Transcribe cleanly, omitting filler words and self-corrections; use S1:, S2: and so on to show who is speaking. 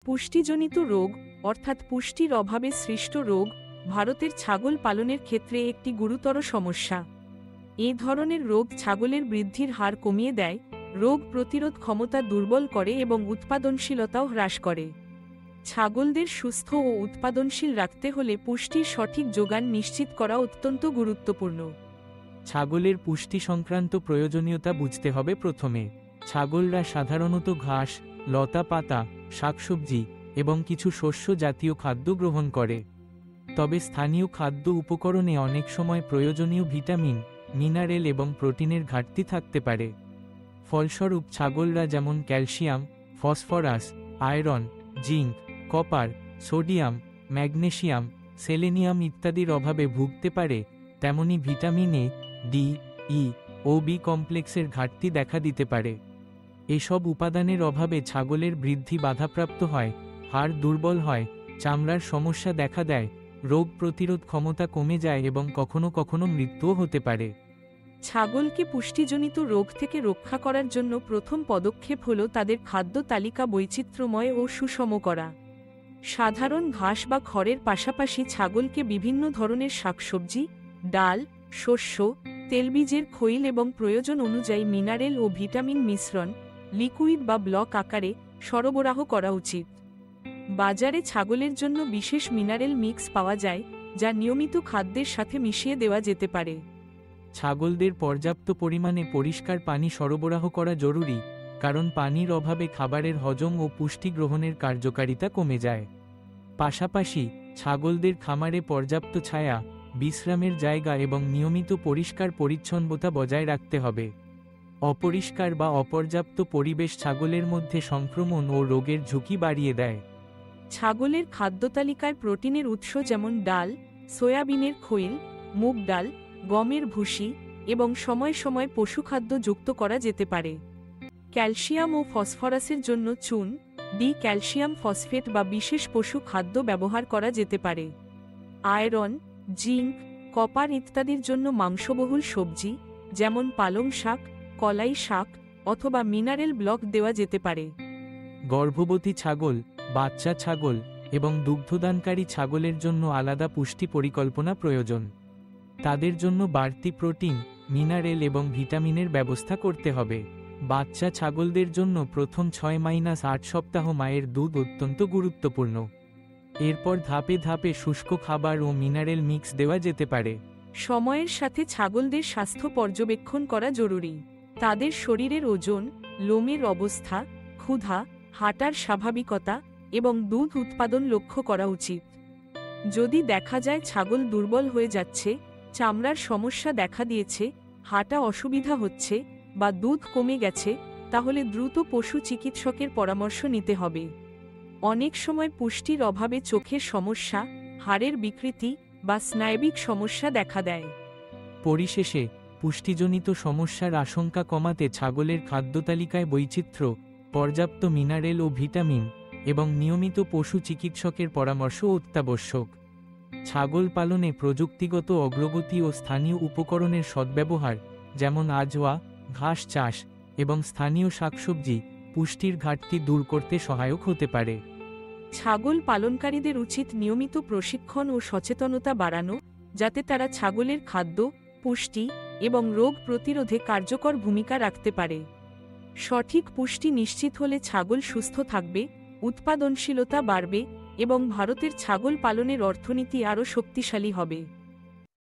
S1: পুষ্টিজনিত রোগ অর্থাৎ পুষ্টির অভাবে সৃষ্ট রোগ ভারতের ছাগল পালনের ক্ষেত্রে একটি গুরুতর সমস্যা। এ ধরনের রোগ ছাগলের বৃদ্ধির হার কমিয়ে দেয়, রোগ প্রতিরোধ ক্ষমতা দুর্বল করে এবং উৎপাদনশীলতাও হ্রাস করে। ছাগলদের সুস্থ ও উৎপাদনশীল রাখতে হলে পুষ্টির সঠিক যোগান নিশ্চিত করা অত্যন্ত গুরুত্বপূর্ণ।
S2: ছাগলের পুষ্টি সংক্রান্ত প্রয়োজনীয়তা বুঝতে হবে। প্রথমে, ছাগলরা সাধারণত ঘাস, লতা পাতা, শাকসবজি এবং কিছু শস্য জাতীয় খাদ্য গ্রহণ করে। তবে স্থানীয় খাদ্য উপকরণে অনেক সময় প্রয়োজনীয় ভিটামিন, মিনারেল এবং প্রোটিনের ঘাটতি থাকতে পারে। ফলস্বরূপ ছাগলরা যেমন calcium, phosphorus, iron, zinc, copper, sodium, magnesium, selenium ইত্যাদির অভাবে ভুগতে পারে, তেমনি ভিটামিন এ, ডি, ই ও বি কমপ্লেক্সের ঘাটতি দেখা দিতে পারে। এসব উপাদানের অভাবে ছাগলের বৃদ্ধি বাধাপ্রাপ্ত হয়, হাড় দুর্বল হয়, চামড়ার সমস্যা দেখা দেয়, রোগ প্রতিরোধ ক্ষমতা কমে যায় এবং কখনো কখনো মৃত্যুও হতে পারে।
S1: ছাগলকে পুষ্টিজনিত রোগ থেকে রক্ষা করার জন্য প্রথম পদক্ষেপ হল তাদের খাদ্য তালিকা বৈচিত্র্যময় ও সুষম করা। সাধারণ ঘাস বা খড়ের পাশাপাশি ছাগলকে বিভিন্ন ধরনের শাকসবজি, ডাল, শস্য, তেলবীজের খৈল এবং প্রয়োজন অনুযায়ী মিনারেল ও ভিটামিন মিশ্রণ, লিকুইড বা ব্লক আকারে সরবরাহ করা উচিত। বাজারে ছাগলের জন্য বিশেষ মিনারেল মিক্স পাওয়া যায়, যা নিয়মিত খাদ্যের সাথে মিশিয়ে দেওয়া যেতে পারে।
S2: ছাগলদের পর্যাপ্ত পরিমাণে পরিষ্কার পানি সরবরাহ করা জরুরি, কারণ পানির অভাবে খাবারের হজম ও পুষ্টি গ্রহণের কার্যকারিতা কমে যায়। পাশাপাশি ছাগলদের খামারে পর্যাপ্ত ছায়া, বিশ্রামের জায়গা এবং নিয়মিত পরিষ্কার পরিচ্ছন্নতা বজায় রাখতে হবে। অপরিষ্কার বা অপর্যাপ্ত পরিবেশ ছাগলের মধ্যে সংক্রমণ ও রোগের ঝুঁকি বাড়িয়ে দেয়।
S1: ছাগলের খাদ্য তালিকায় প্রোটিনের উৎস যেমন ডাল, সয়াবিনের খৈল, মুগ ডাল, গমের ভুসি এবং সময় সময় পশুখাদ্য যুক্ত করা যেতে পারে। ক্যালসিয়াম ও ফসফরাসের জন্য চুন, ডি ক্যালসিয়াম ফসফেট বা বিশেষ পশু খাদ্য ব্যবহার করা যেতে পারে। আয়রন, জিঙ্ক, কপার ইত্যাদির জন্য মাংসবহুল সবজি যেমন পালং শাক, কলাই শাক অথবা মিনারেল ব্লক দেওয়া যেতে পারে।
S2: গর্ভবতী ছাগল, বাচ্চা ছাগল এবং দুগ্ধদানকারী ছাগলের জন্য আলাদা পুষ্টি পরিকল্পনা প্রয়োজন। তাদের জন্য বাড়তি প্রোটিন, মিনারেল এবং ভিটামিনের ব্যবস্থা করতে হবে। বাচ্চা ছাগলদের জন্য প্রথম 6-8 সপ্তাহ মায়ের দুধ অত্যন্ত গুরুত্বপূর্ণ। এরপর ধাপে ধাপে শুষ্ক খাবার ও মিনারেল মিক্স দেওয়া যেতে পারে।
S1: সময়ের সাথে ছাগলদের স্বাস্থ্য পর্যবেক্ষণ করা জরুরি। তাদের শরীরের ওজন, লোমের অবস্থা, ক্ষুধা, হাঁটার স্বাভাবিকতা এবং দুধ উৎপাদন লক্ষ্য করা উচিত। যদি দেখা যায় ছাগল দুর্বল হয়ে যাচ্ছে, চামড়ার সমস্যা দেখা দিয়েছে, হাঁটা অসুবিধা হচ্ছে বা দুধ কমে গেছে, তাহলে দ্রুত পশু চিকিৎসকের পরামর্শ নিতে হবে। অনেক সময় পুষ্টির অভাবে চোখের সমস্যা, হাড়ের বিকৃতি বা স্নায়বিক সমস্যা দেখা দেয়।
S2: পরিশেষে, পুষ্টিজনিত সমস্যার আশঙ্কা কমাতে ছাগলের খাদ্য তালিকায় বৈচিত্র্য, পর্যাপ্ত মিনারেল ও ভিটামিন এবং নিয়মিত পশু চিকিৎসকের পরামর্শ অত্যাবশ্যক। ছাগল পালনে প্রযুক্তিগত অগ্রগতি ও স্থানীয় উপকরণের সদ্ব্যবহার, যেমন আজওয়া, ঘাস চাষ এবং স্থানীয় শাকসবজি, পুষ্টির ঘাটতি দূর করতে সহায়ক হতে পারে।
S1: ছাগল পালনকারীদের উচিত নিয়মিত প্রশিক্ষণ ও সচেতনতা বাড়ানো, যাতে তারা ছাগলের খাদ্য, পুষ্টি এবং রোগ প্রতিরোধে কার্যকর ভূমিকা রাখতে পারে। সঠিক পুষ্টি নিশ্চিত হলে ছাগল সুস্থ থাকবে, উৎপাদনশীলতা বাড়বে এবং ভারতের ছাগল পালনের অর্থনীতি আরও শক্তিশালী হবে।